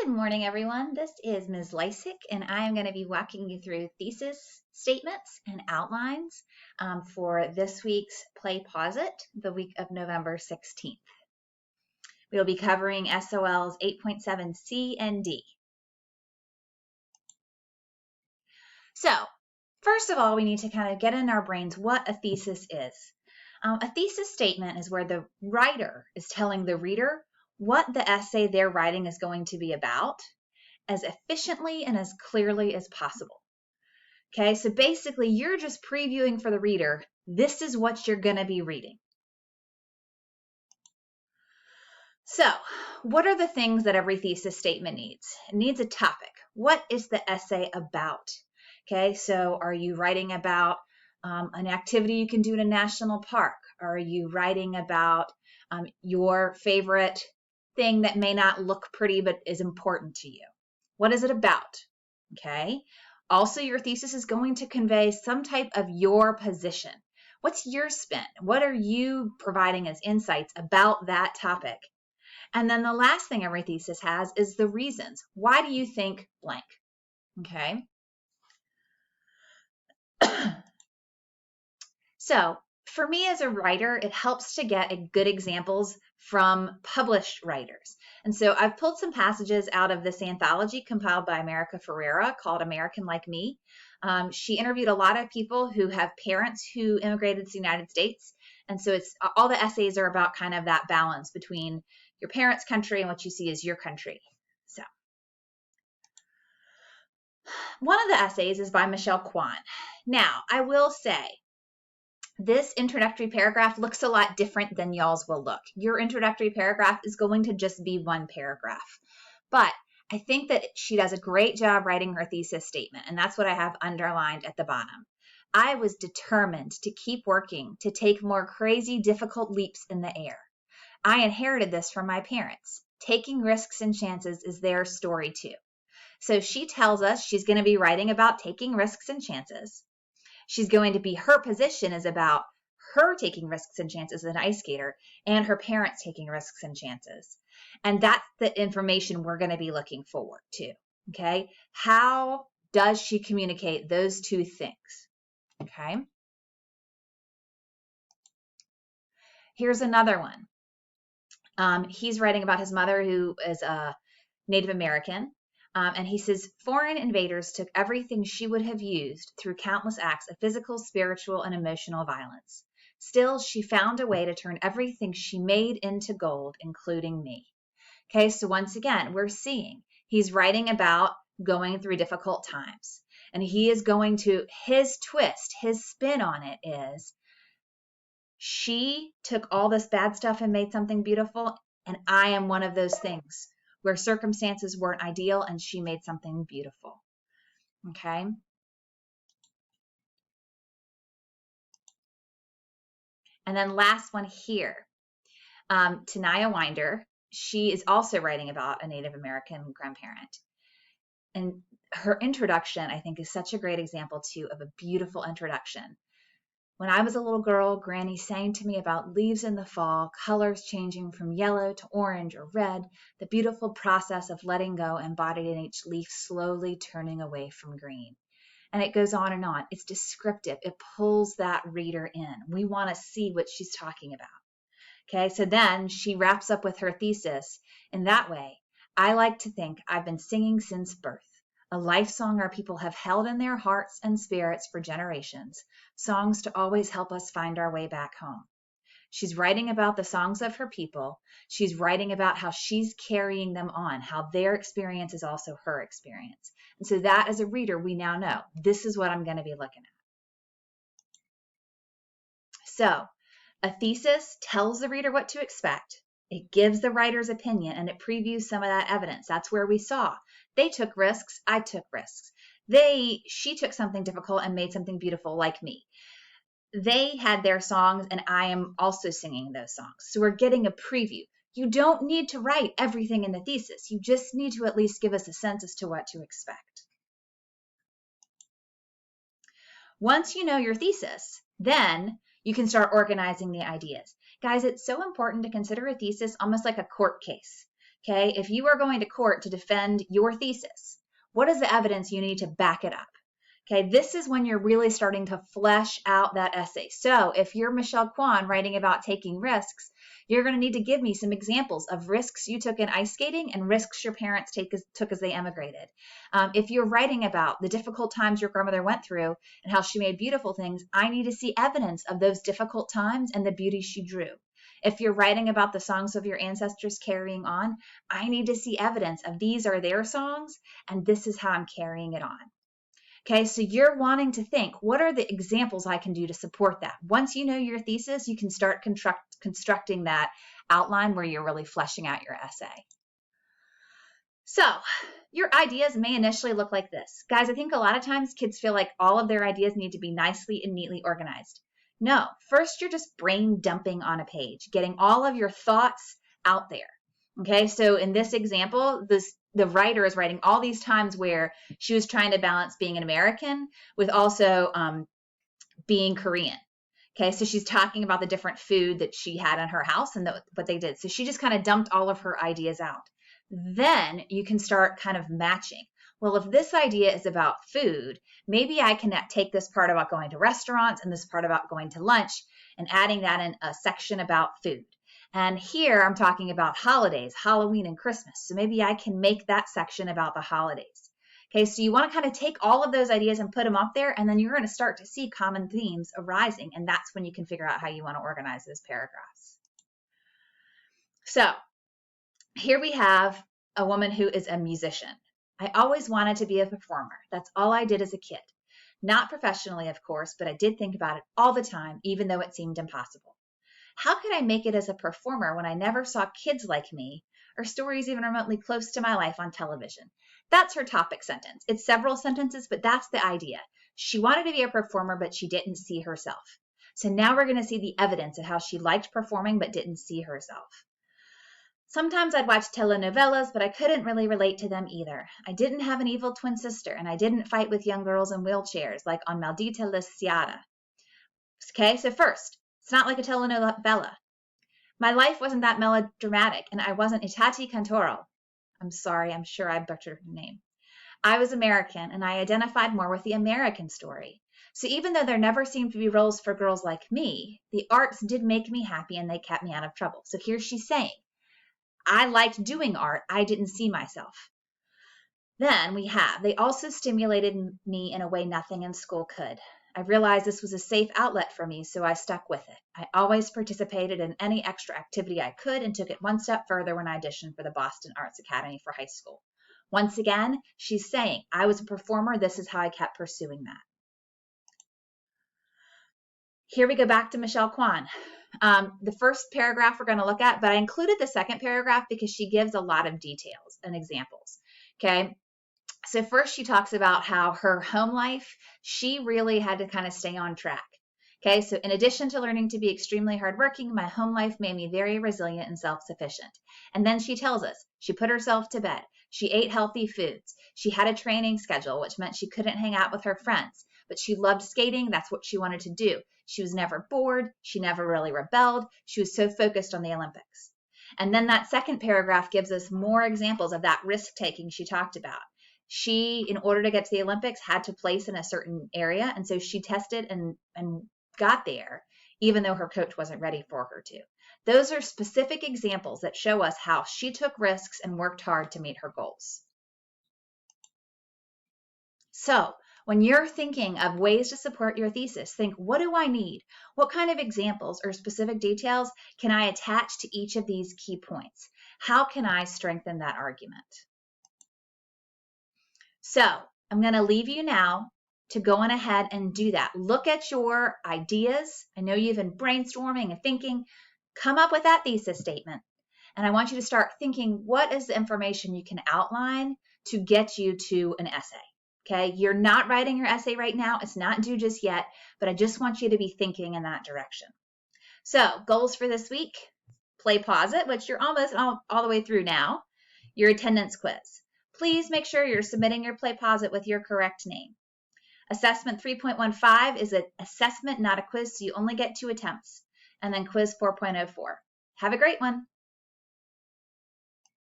Good morning, everyone. This is Ms. Lysick, and I am going to be walking you through thesis statements and outlines for this week's PlayPosit, the week of November 16th. We'll be covering SOLs 8.7C and D. So, first of all, we need to kind of get in our brains what a thesis is. A thesis statement is where the writer is telling the reader what the essay they're writing is going to be about, as efficiently and as clearly as possible. Okay, so basically you're just previewing for the reader, this is what you're going to be reading. So, what are the things that every thesis statement needs? It needs a topic. What is the essay about? Okay, so are you writing about an activity you can do in a national park? Are you writing about your favorite thing that may not look pretty but is important to you? What is it about? Okay. Also, your thesis is going to convey some type of your position. What's your spin? What are you providing as insights about that topic? And then the last thing every thesis has is the reasons. Why do you think blank? Okay. So for me as a writer, it helps to get good examples from published writers. And so I've pulled some passages out of this anthology compiled by America Ferrera called American Like Me. She interviewed a lot of people who have parents who immigrated to the United States. And so it's all the essays are about kind of that balance between your parents' country and what you see as your country. So one of the essays is by Michelle Kwan. Now, I will say, this introductory paragraph looks a lot different than y'all's will look. Your introductory paragraph is going to just be one paragraph. But I think that she does a great job writing her thesis statement, and that's what I have underlined at the bottom. I was determined to keep working, to take more crazy, difficult leaps in the air. I inherited this from my parents. Taking risks and chances is their story too. So she tells us she's going to be writing about taking risks and chances. She's going to be, her position is about her taking risks and chances as an ice skater and her parents taking risks and chances. And that's the information we're going to be looking forward to. Okay. How does she communicate those two things? Okay. Here's another one. He's writing about his mother who is a Native American. And he says, foreign invaders took everything she would have used through countless acts of physical, spiritual, and emotional violence. Still, she found a way to turn everything she made into gold, including me. Okay, so once again, we're seeing he's writing about going through difficult times. And he is going to, his twist, his spin on it is, she took all this bad stuff and made something beautiful, and I am one of those things where circumstances weren't ideal and she made something beautiful. Okay. And then last one here, Tanaya Winder. She is also writing about a Native American grandparent. And her introduction, I think, is such a great example too of a beautiful introduction. When I was a little girl, Granny sang to me about leaves in the fall, colors changing from yellow to orange or red, the beautiful process of letting go embodied in each leaf slowly turning away from green. And it goes on and on. It's descriptive. It pulls that reader in. We want to see what she's talking about. Okay, so then she wraps up with her thesis in that way. I like to think I've been singing since birth. A life song our people have held in their hearts and spirits for generations, songs to always help us find our way back home. She's writing about the songs of her people. She's writing about how she's carrying them on, how their experience is also her experience. And so that as a reader, we now know this is what I'm going to be looking at. So a thesis tells the reader what to expect. It gives the writer's opinion and it previews some of that evidence. That's where we saw. They took risks. I took risks. She took something difficult and made something beautiful like me. They had their songs and I am also singing those songs. So we're getting a preview. You don't need to write everything in the thesis. You just need to at least give us a sense as to what to expect. Once you know your thesis, then you can start organizing the ideas. Guys, it's so important to consider a thesis almost like a court case. Okay, if you are going to court to defend your thesis, what is the evidence you need to back it up? Okay, this is when you're really starting to flesh out that essay. So if you're Michelle Kwan writing about taking risks, you're going to need to give me some examples of risks you took in ice skating and risks your parents took as they emigrated. If you're writing about the difficult times your grandmother went through and how she made beautiful things, I need to see evidence of those difficult times and the beauty she drew. If you're writing about the songs of your ancestors carrying on, I need to see evidence of these are their songs and this is how I'm carrying it on. Okay, so you're wanting to think, what are the examples I can do to support that? Once you know your thesis, you can start constructing that outline where you're really fleshing out your essay. So your ideas may initially look like this. Guys, I think a lot of times kids feel like all of their ideas need to be nicely and neatly organized. No, first you're just brain dumping on a page, getting all of your thoughts out there. Okay, so in this example, the writer is writing all these times where she was trying to balance being an American with also being Korean. Okay, so she's talking about the different food that she had in her house and what they did. So she just kind of dumped all of her ideas out. Then you can start kind of matching. Well, if this idea is about food, maybe I can take this part about going to restaurants and this part about going to lunch and adding that in a section about food. And here I'm talking about holidays, Halloween and Christmas. So maybe I can make that section about the holidays. Okay, so you want to kind of take all of those ideas and put them up there, and then you're going to start to see common themes arising, and that's when you can figure out how you want to organize those paragraphs. So here we have a woman who is a musician. I always wanted to be a performer. That's all I did as a kid. Not professionally, of course, but I did think about it all the time, even though it seemed impossible. How could I make it as a performer when I never saw kids like me or stories even remotely close to my life on television? That's her topic sentence. It's several sentences, but that's the idea. She wanted to be a performer, but she didn't see herself. So now we're going to see the evidence of how she liked performing, but didn't see herself. Sometimes I'd watch telenovelas, but I couldn't really relate to them either. I didn't have an evil twin sister, and I didn't fight with young girls in wheelchairs like on Maldita Lisiada. Okay, so first, it's not like a telenovela. My life wasn't that melodramatic, and I wasn't Itati Cantoro. I'm sorry, I'm sure I butchered her name. I was American, and I identified more with the American story. So even though there never seemed to be roles for girls like me, the arts did make me happy and they kept me out of trouble. So here she's saying, I liked doing art, I didn't see myself. Then they also stimulated me in a way nothing in school could. I realized this was a safe outlet for me, so I stuck with it. I always participated in any extra activity I could and took it one step further when I auditioned for the Boston Arts Academy for high school. Once again, she's saying, I was a performer, this is how I kept pursuing that. Here we go back to Michelle Kwan. The first paragraph we're going to look at, but I included the second paragraph because she gives a lot of details and examples. Okay. So first she talks about how her home life, she really had to kind of stay on track. Okay, so in addition to learning to be extremely hardworking, my home life made me very resilient and self-sufficient. And then she tells us she put herself to bed. She ate healthy foods. She had a training schedule, which meant she couldn't hang out with her friends, but she loved skating. That's what she wanted to do. She was never bored. She never really rebelled. She was so focused on the Olympics. And then that second paragraph gives us more examples of that risk-taking she talked about. She, in order to get to the Olympics, had to place in a certain area. And so she tested and got there, even though her coach wasn't ready for her to. Those are specific examples that show us how she took risks and worked hard to meet her goals. So when you're thinking of ways to support your thesis, think, what do I need? What kind of examples or specific details can I attach to each of these key points? How can I strengthen that argument? So I'm going to leave you now to go on ahead and do that. Look at your ideas. I know you've been brainstorming and thinking. Come up with that thesis statement. And I want you to start thinking, what is the information you can outline to get you to an essay? Okay, you're not writing your essay right now. It's not due just yet, but I just want you to be thinking in that direction. So goals for this week, play pause it, which you're almost all the way through now. Your attendance quiz. Please make sure you're submitting your play pause it with your correct name. Assessment 3.15 is an assessment, not a quiz, so you only get 2 attempts. And then quiz 4.04. Have a great one.